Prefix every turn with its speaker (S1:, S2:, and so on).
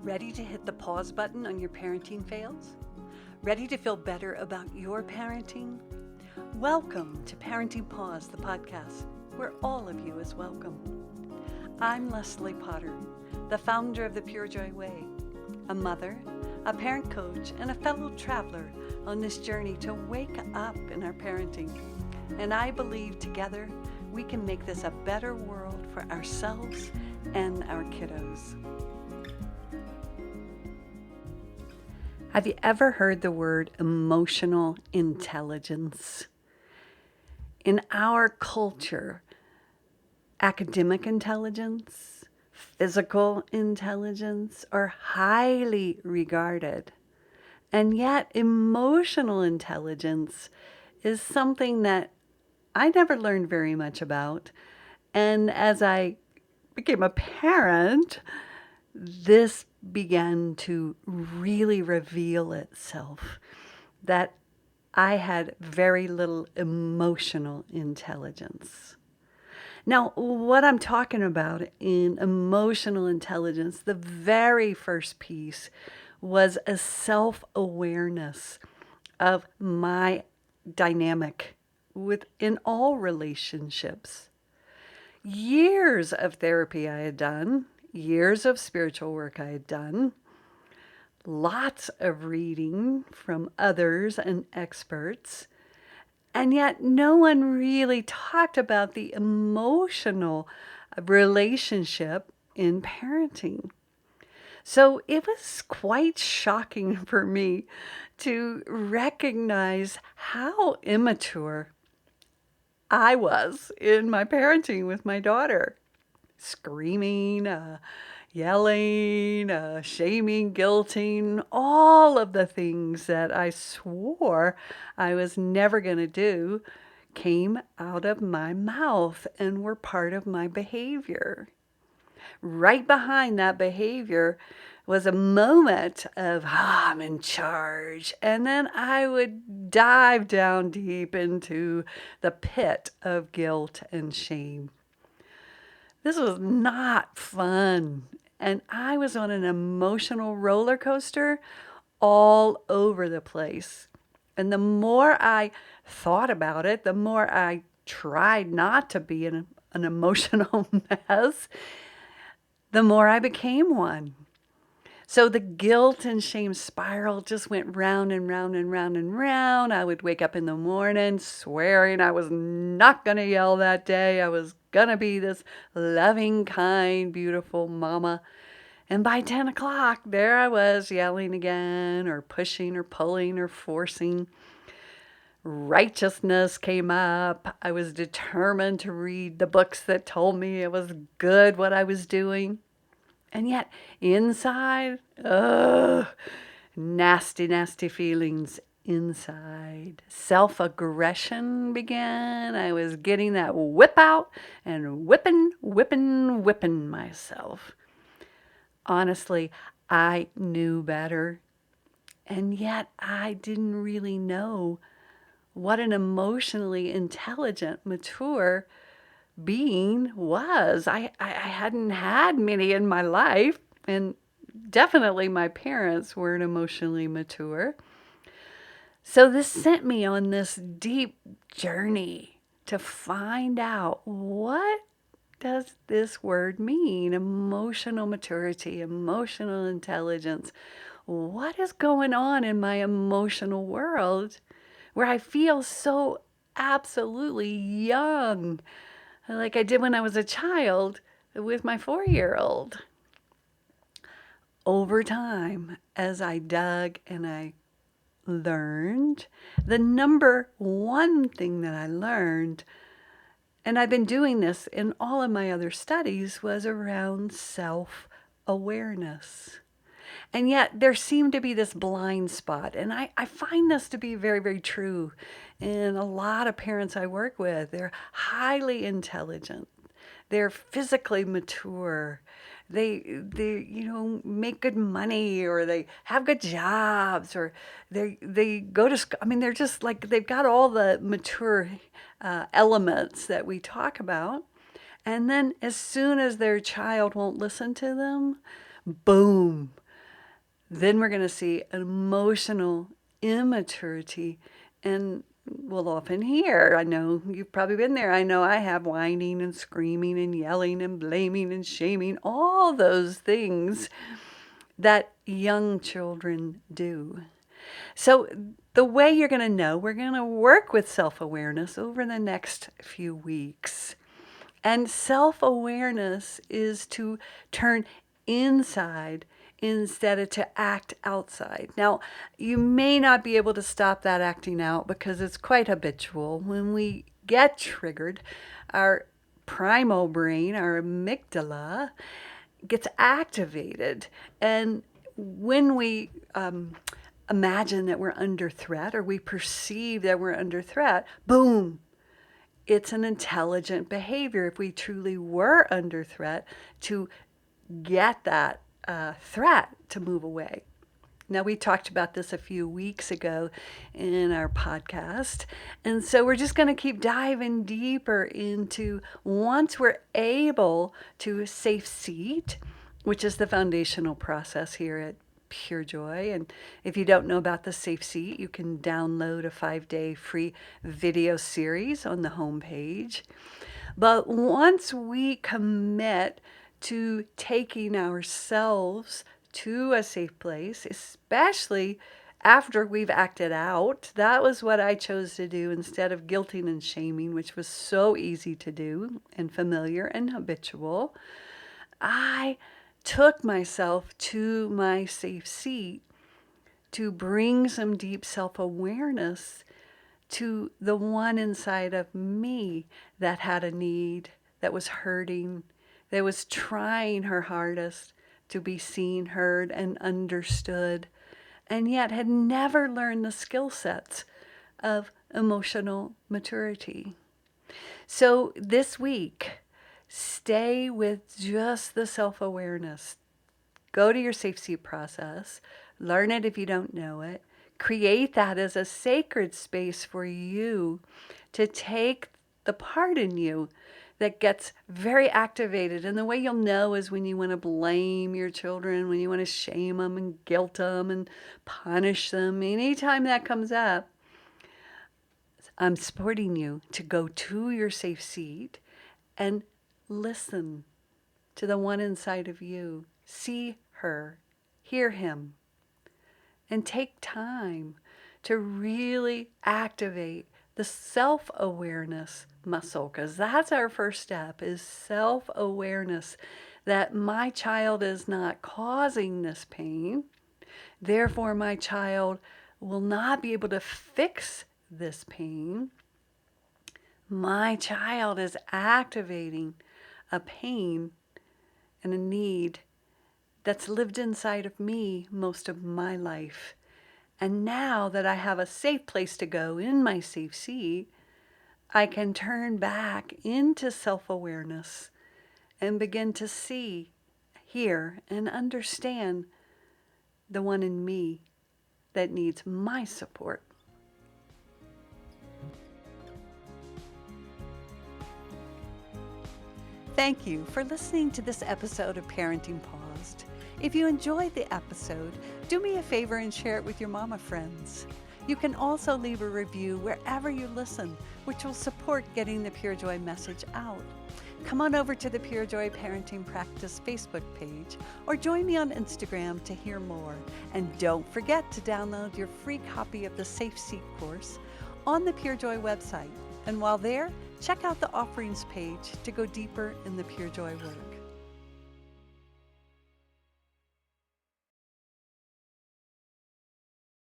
S1: Ready to hit the pause button on your parenting fails? Ready to feel better about your parenting? Welcome to Parenting Pause, the podcast, where all of you is welcome. I'm Leslie Potter, the founder of the Pure Joy Way, a mother, a parent coach, and a fellow traveler on this journey to wake up in our parenting. And I believe together we can make this a better world for ourselves and our kiddos. Have you ever heard the word emotional intelligence? In our culture, academic intelligence, physical intelligence are highly regarded. And yet, emotional intelligence is something that I never learned very much about. And as I became a parent, this began to really reveal itself that I had very little emotional intelligence. Now, what I'm talking about in emotional intelligence, the very first piece was a self-awareness of my dynamic within all relationships. Years of therapy I had done, years of spiritual work I had done, lots of reading from others and experts, and yet no one really talked about the emotional relationship in parenting. So it was quite shocking for me to recognize how immature I was in my parenting with my daughter. Screaming, yelling, shaming, guilting, all of the things that I swore I was never going to do came out of my mouth and were part of my behavior. Right behind that behavior was a moment of, I'm in charge. And then I would dive down deep into the pit of guilt and shame. This was not fun. And I was on an emotional roller coaster all over the place. And the more I thought about it, the more I tried not to be an emotional mess, the more I became one. So the guilt and shame spiral just went round and round and round and round. I would wake up in the morning swearing I was not going to yell that day. I was going to be this loving, kind, beautiful mama. And by 10 o'clock, there I was yelling again, or pushing, or pulling, or forcing. Righteousness came up. I was determined to read the books that told me it was good what I was doing. And yet, inside, nasty, nasty feelings inside. Self-aggression began. I was getting that whip out and whipping myself. Honestly, I knew better. And yet, I didn't really know what an emotionally intelligent, mature being was. I hadn't had many in my life, and definitely my parents weren't emotionally mature. So this sent me on this deep journey to find out, what does this word mean? Emotional maturity, emotional intelligence. What is going on in my emotional world where I feel so absolutely young, like I did when I was a child with my 4-year-old. Over time, as I dug and I learned, the number one thing that I learned, and I've been doing this in all of my other studies, was around self-awareness. And yet there seemed to be this blind spot. And I find this to be very, very true in a lot of parents I work with. They're highly intelligent. They're physically mature. They make good money, or they have good jobs, or they go to school. I mean, they're just like, they've got all the mature elements that we talk about. And then as soon as their child won't listen to them, boom, Then we're going to see emotional immaturity, and we'll often hear, I know you've probably been there, I know I have, whining and screaming and yelling and blaming and shaming, all those things that young children do. So the way you're going to know, we're going to work with self-awareness over the next few weeks. And self-awareness is to turn inside instead of to act outside. Now, you may not be able to stop that acting out because it's quite habitual. When we get triggered, our primal brain, our amygdala, gets activated. And when we imagine that we're under threat, or we perceive that we're under threat, boom, it's an intelligent behavior if we truly were under threat to get that threat to move away. Now, we talked about this a few weeks ago in our podcast. And so we're just going to keep diving deeper into, once we're able to safe seat, which is the foundational process here at Pure Joy. And if you don't know about the Safe Seat, you can download a 5-day free video series on the homepage. But once we commit to taking ourselves to a safe place, especially after we've acted out, that was what I chose to do instead of guilting and shaming, which was so easy to do and familiar and habitual. I took myself to my safe seat to bring some deep self-awareness to the one inside of me that had a need, that was hurting, that was trying her hardest to be seen, heard, and understood, and yet had never learned the skill sets of emotional maturity. So this week, stay with just the self-awareness. Go to your safe seat process. Learn it if you don't know it. Create that as a sacred space for you to take the part in you that gets very activated. And the way you'll know is when you want to blame your children, when you want to shame them and guilt them and punish them. Anytime that comes up, I'm supporting you to go to your safe seat and listen to the one inside of you. See her, hear him, and take time to really activate the self-awareness muscle, because that's our first step, is self-awareness that my child is not causing this pain. Therefore, my child will not be able to fix this pain. My child is activating a pain and a need that's lived inside of me most of my life. And now that I have a safe place to go in my safe seat, I can turn back into self-awareness and begin to see, hear, and understand the one in me that needs my support. Thank you for listening to this episode of Parenting Paused. If you enjoyed the episode, do me a favor and share it with your mama friends. You can also leave a review wherever you listen, which will support getting the Pure Joy message out. Come on over to the Pure Joy Parenting Practice Facebook page or join me on Instagram to hear more. And don't forget to download your free copy of the Safe Seat course on the Pure Joy website. And while there, check out the offerings page to go deeper in the Pure Joy work.